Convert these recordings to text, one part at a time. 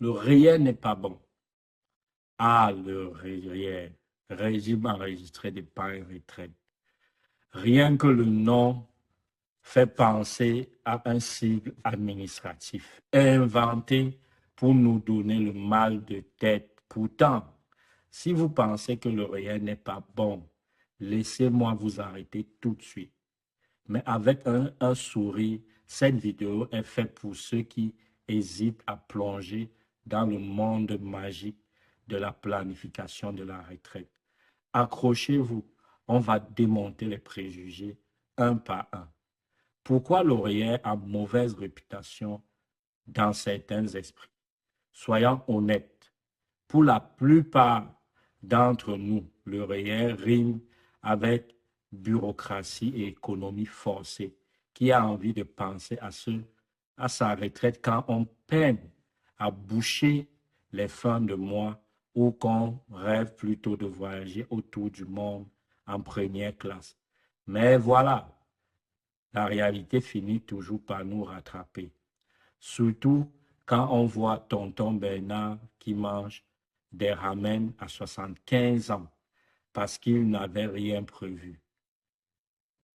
Le réel n'est pas bon. Ah, le réel, régime enregistré d'épargne retraite. Rien que le nom fait penser à un sigle administratif inventé pour nous donner le mal de tête. Pourtant, si vous pensez que le réel n'est pas bon, laissez-moi vous arrêter tout de suite. Mais avec un sourire, cette vidéo est faite pour ceux qui hésitent à plonger dans le monde magique de la planification de la retraite. Accrochez-vous, on va démonter les préjugés un par un. Pourquoi l'oreiller a mauvaise réputation dans certains esprits? Soyons honnêtes, pour la plupart d'entre nous, l'oreiller rime avec bureaucratie et économie forcée. Qui a envie de penser à sa retraite quand on peine à boucher les fins de mois ou qu'on rêve plutôt de voyager autour du monde en première classe? Mais voilà, la réalité finit toujours par nous rattraper. Surtout quand on voit tonton Bernard qui mange des ramen à 75 ans parce qu'il n'avait rien prévu.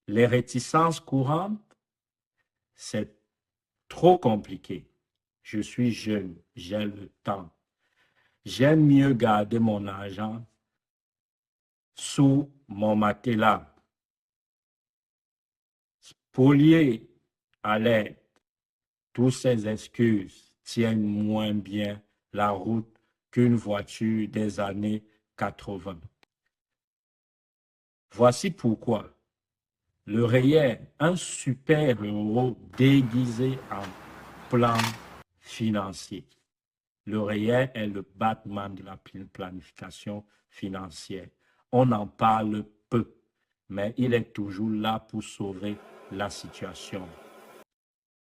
Les réticences courantes, c'est trop compliqué. Je suis jeune, j'ai le temps. J'aime mieux garder mon argent sous mon matelas. Spolier à l'aide. Toutes ces excuses tiennent moins bien la route qu'une voiture des années 80. Voici pourquoi le réel, un super-héros déguisé en plan financier. Le réel est le Batman de la planification financière. On en parle peu, mais il est toujours là pour sauver la situation.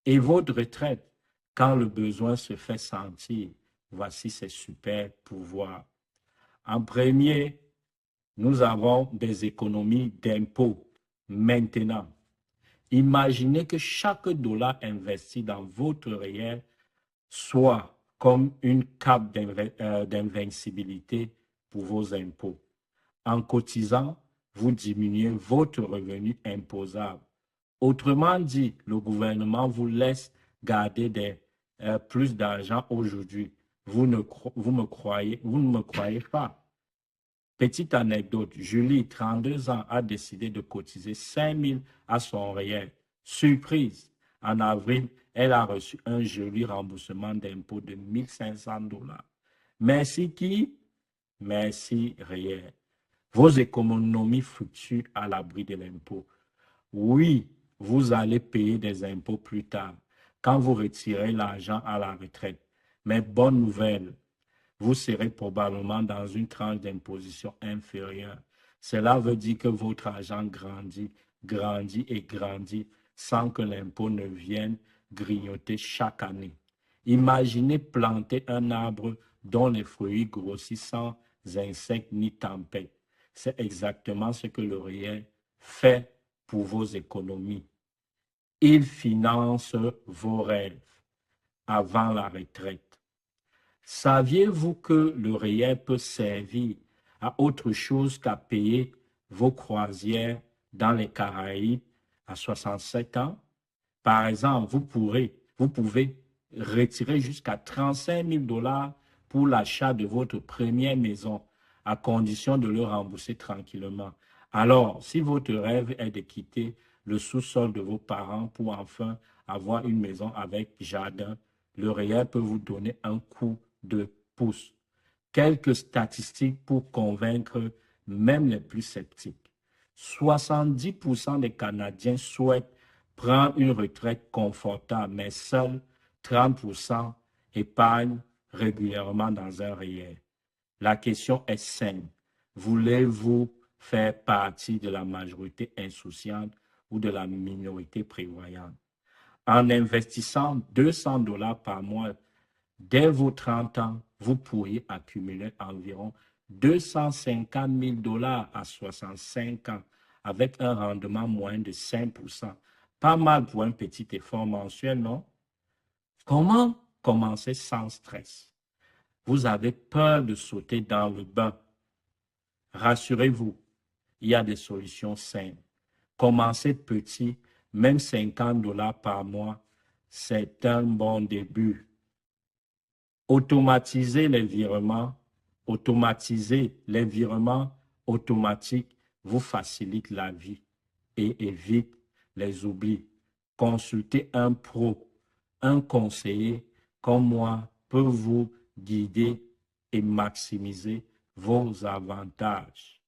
Et votre retraite, quand le besoin se fait sentir, voici ses super pouvoirs. En premier, nous avons des économies d'impôts. Maintenant, imaginez que chaque dollar investi dans votre réel soit comme une cape d'invincibilité pour vos impôts. En cotisant, vous diminuez votre revenu imposable. Autrement dit, le gouvernement vous laisse garder plus d'argent aujourd'hui. Vous ne me croyez pas. Petite anecdote, Julie, 32 ans, a décidé de cotiser 5 000 à son réel. Surprise, en avril, elle a reçu un joli remboursement d'impôt de 1 500 dollars. Merci qui? Merci réel. Vos économies fluctuent à l'abri de l'impôt. Oui, vous allez payer des impôts plus tard, quand vous retirez l'argent à la retraite. Mais bonne nouvelle, vous serez probablement dans une tranche d'imposition inférieure. Cela veut dire que votre argent grandit, grandit et grandit sans que l'impôt ne vienne grignoter chaque année. Imaginez planter un arbre dont les fruits grossissent sans insectes ni tempêtes. C'est exactement ce que le réel fait pour vos économies. Il finance vos rêves avant la retraite. Saviez-vous que le réel peut servir à autre chose qu'à payer vos croisières dans les Caraïbes à 67 ans? Par exemple, vous pouvez retirer jusqu'à 35 000 dollars pour l'achat de votre première maison, à condition de le rembourser tranquillement. Alors, si votre rêve est de quitter le sous-sol de vos parents pour enfin avoir une maison avec jardin, le réel peut vous donner un coup de pouce. Quelques statistiques pour convaincre même les plus sceptiques. 70% des Canadiens souhaitent prendre une retraite confortable, mais seuls 30% épargnent régulièrement dans un réel. La question est simple. Voulez-vous faire partie de la majorité insouciante ou de la minorité prévoyante? En investissant 200 dollars par mois dès vos 30 ans, vous pourriez accumuler environ 250 000 dollars à 65 ans avec un rendement moyen de 5%. Pas mal pour un petit effort mensuel, non? Comment commencer sans stress? Vous avez peur de sauter dans le bain. Rassurez-vous, il y a des solutions simples. Commencez petit, même 50 $ par mois, c'est un bon début. Automatiser les virements automatiques vous facilite la vie et évite les oublis. Consultez un pro, un conseiller comme moi peut vous guider et maximiser vos avantages.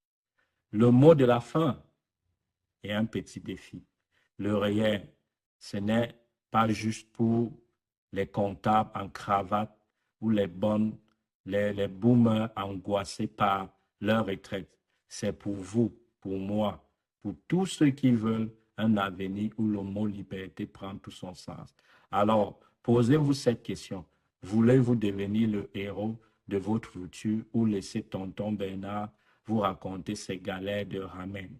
Le mot de la fin est un petit défi. Le réel, ce n'est pas juste pour les comptables en cravate ou les boomers angoissés par leur retraite. C'est pour vous, pour moi, pour tous ceux qui veulent un avenir où le mot liberté prend tout son sens. Alors, posez-vous cette question. Voulez-vous devenir le héros de votre futur ou laisser tonton Bernard vous raconter ses galères de ramen?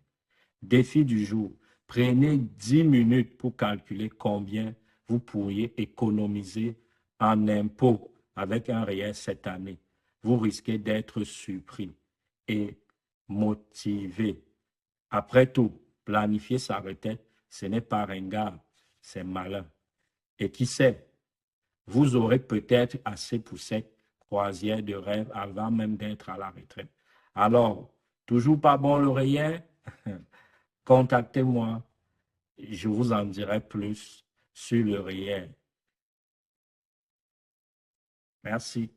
Défi du jour. Prenez 10 minutes pour calculer combien vous pourriez économiser en impôts avec un réel cette année. Vous risquez d'être surpris et motivé. Après tout, planifier sa retraite, ce n'est pas ringard, c'est malin. Et qui sait, vous aurez peut-être assez pour cette croisière de rêve avant même d'être à la retraite. Alors, toujours pas bon l'oreiller? Contactez-moi, je vous en dirai plus sur le réel. Merci.